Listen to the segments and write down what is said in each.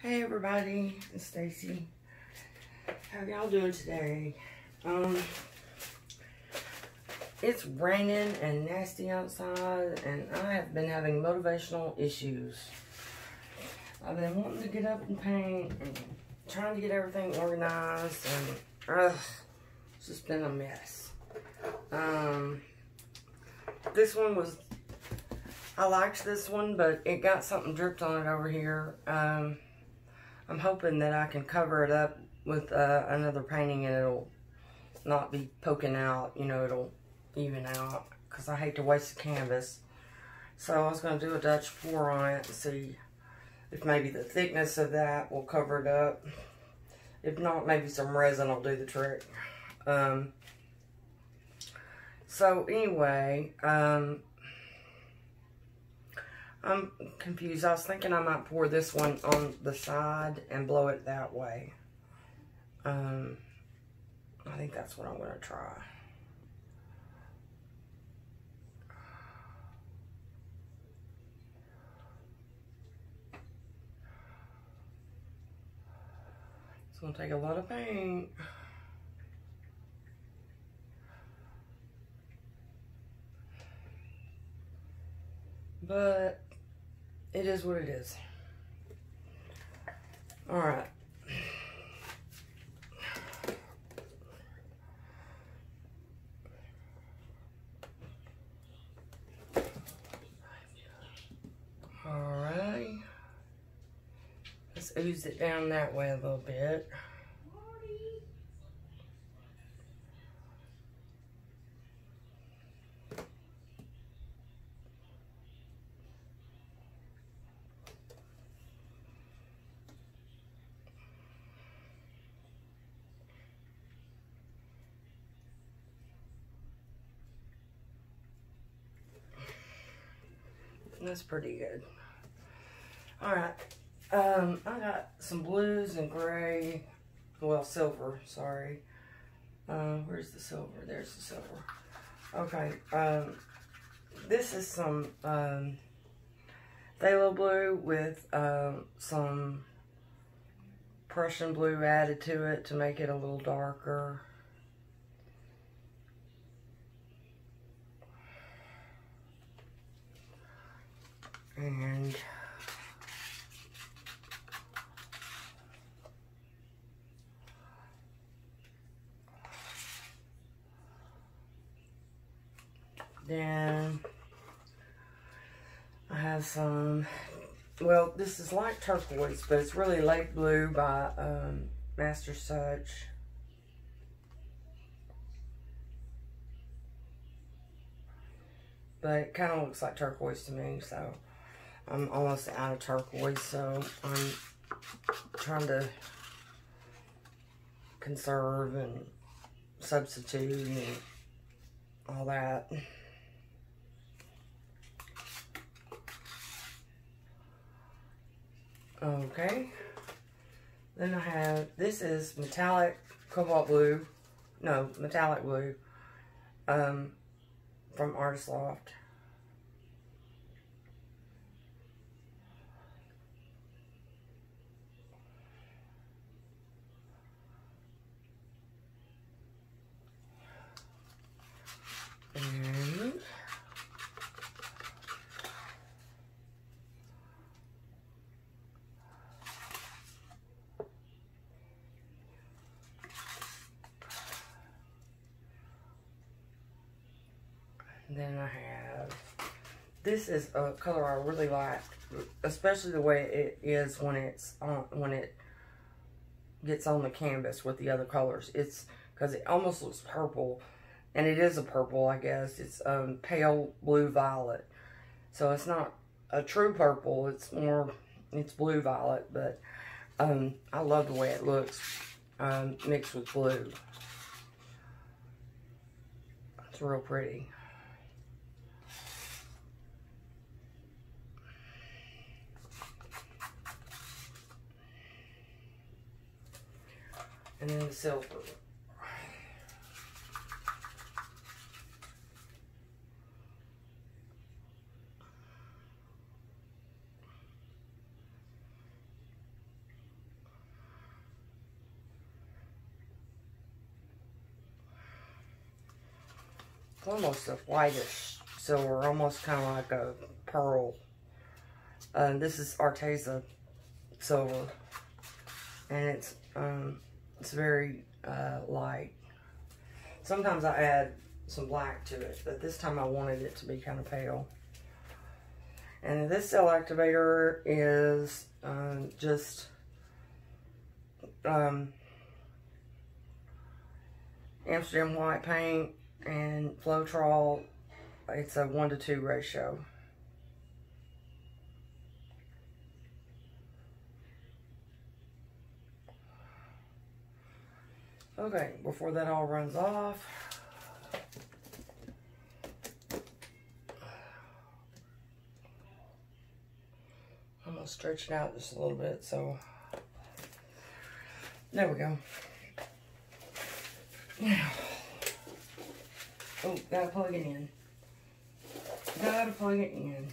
Hey everybody, it's Stacy. How y'all doing today? It's raining and nasty outside, and I have been having motivational issues. I've been wanting to get up and paint and trying to get everything organized, and it's just been a mess. This one was, I liked this one, but it got something dripped on it over here. I'm hoping that I can cover it up with another painting and it'll not be poking out, you know, it'll even out, because I hate to waste the canvas. So I was going to do a Dutch pour on it and see if maybe the thickness of that will cover it up. If not, maybe some resin will do the trick. So anyway, I'm confused. I was thinking I might pour this one on the side and blow it that way. I think that's what I'm going to try. It's going to take a lot of paint. But it is what it is. Alright. Alright. Let's ooze it down that way a little bit. That's pretty good. Alright. I got some blues and gray. Well, silver, sorry. Where's the silver? There's the silver. Okay. This is some phthalo blue with some Prussian blue added to it to make it a little darker. And then I have some, well, this is like turquoise, but it's really Lake Blue by Master Such. But it kind of looks like turquoise to me, so I'm almost out of turquoise, so I'm trying to conserve and substitute and all that. Okay. Then I have, this is metallic cobalt blue. No, metallic blue. From Artist Loft. And then I have, this is a color I really like, especially the way it is when it's on, when it gets on the canvas with the other colors. It's because it almost looks purple, and it is a purple, I guess. It's pale blue violet, so it's not a true purple. It's more, it's blue violet, but I love the way it looks mixed with blue. It's real pretty. And then the silver. almost a whitish silver, almost kind of like a pearl. This is Arteza silver, and it's very light. Sometimes I add some black to it, but this time I wanted it to be kind of pale. And this cell activator is just Amsterdam white paint and Floetrol. It's a 1:2 ratio. Okay, before that all runs off, I'm going to stretch it out just a little bit, so there we go. Now, oh, gotta plug it in. Gotta plug it in.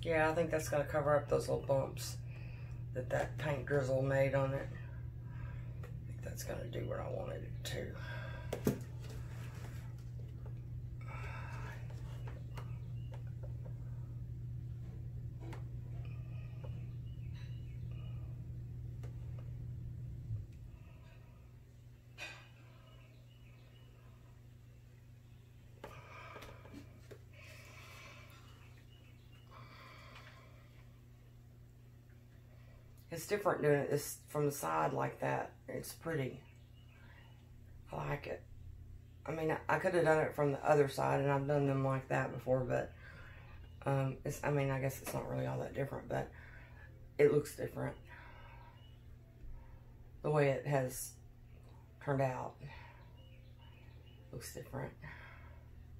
Yeah, I think that's going to cover up those little bumps that paint drizzle made on it. I think that's going to do what I wanted it to. It's different doing it from the side like that. It's pretty. I like it. I mean, I could have done it from the other side, and I've done them like that before, but I mean, I guess it's not really all that different, but it looks different. The way it has turned out looks different.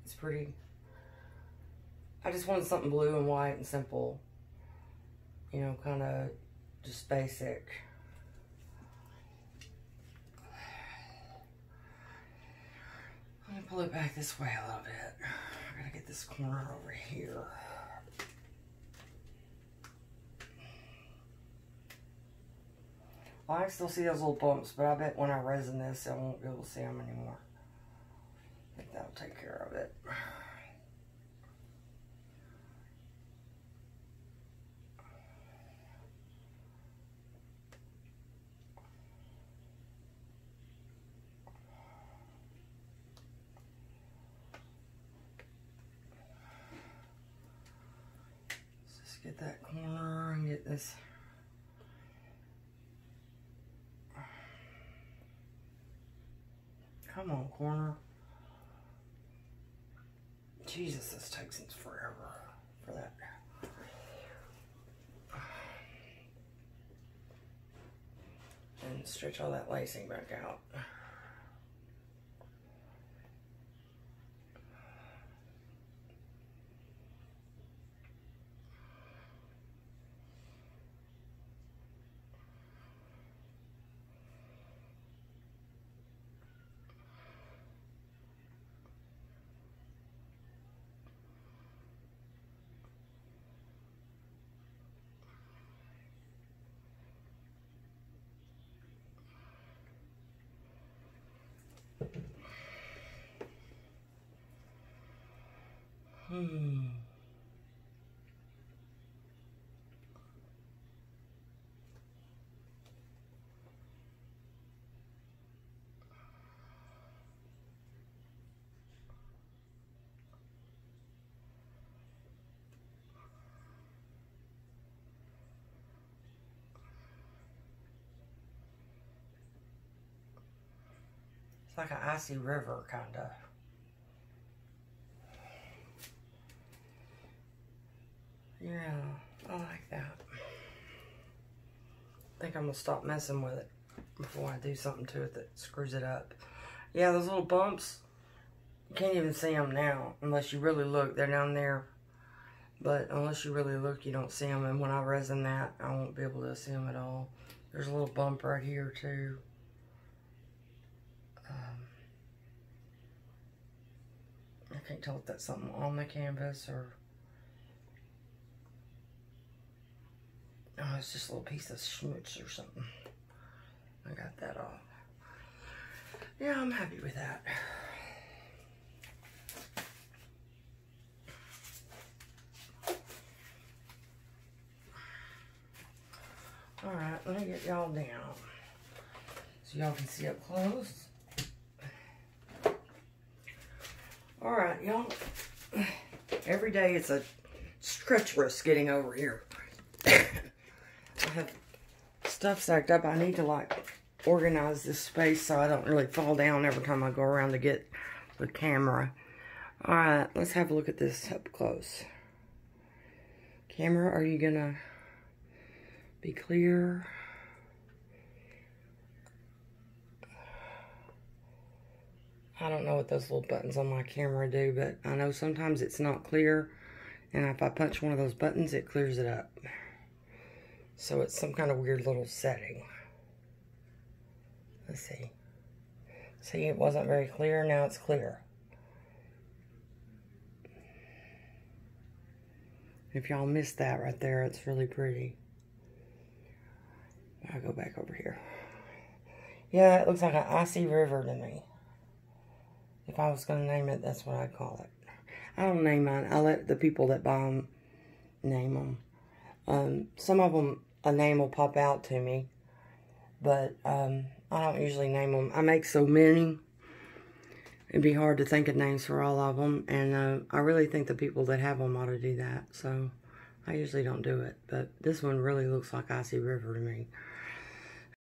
It's pretty. I just wanted something blue and white and simple, you know, kind of just basic. I'm gonna pull it back this way a little bit. I gotta get this corner over here. Well, I still see those little bumps, but I bet when I resin this, I won't be able to see them anymore. I think that'll take care of it. that corner and get this. Come on, corner. Jesus, this takes forever for that. And stretch all that lacing back out. It's like an icy river, kind of. Yeah, I like that. I think I'm going to stop messing with it before I do something to it that screws it up. Yeah, those little bumps, you can't even see them now unless you really look. They're down there. But unless you really look, you don't see them. And when I resin that, I won't be able to see them at all. There's a little bump right here, too. I can't tell if that's something on the canvas or... Oh, it's just a little piece of schmutz or something. I got that off. Yeah, I'm happy with that. Alright, let me get y'all down so y'all can see up close. Alright, y'all. Every day it's a treacherous getting over here. I have stuff stacked up. I need to like organize this space so I don't really fall down every time I go around to get the camera. Alright, let's have a look at this up close. Camera, are you gonna be clear? I don't know what those little buttons on my camera do, but I know sometimes it's not clear, and if I punch one of those buttons, it clears it up. So it's some kind of weird little setting. Let's see. See, it wasn't very clear, now it's clear. If y'all missed that right there, it's really pretty. I'll go back over here. Yeah, it looks like an icy river to me. If I was going to name it, that's what I'd call it. I don't name mine. I let the people that buy them name them. Some of them, a name will pop out to me. But I don't usually name them. I make so many. It'd be hard to think of names for all of them. And I really think the people that have them ought to do that. So I usually don't do it. But this one really looks like Icy River to me.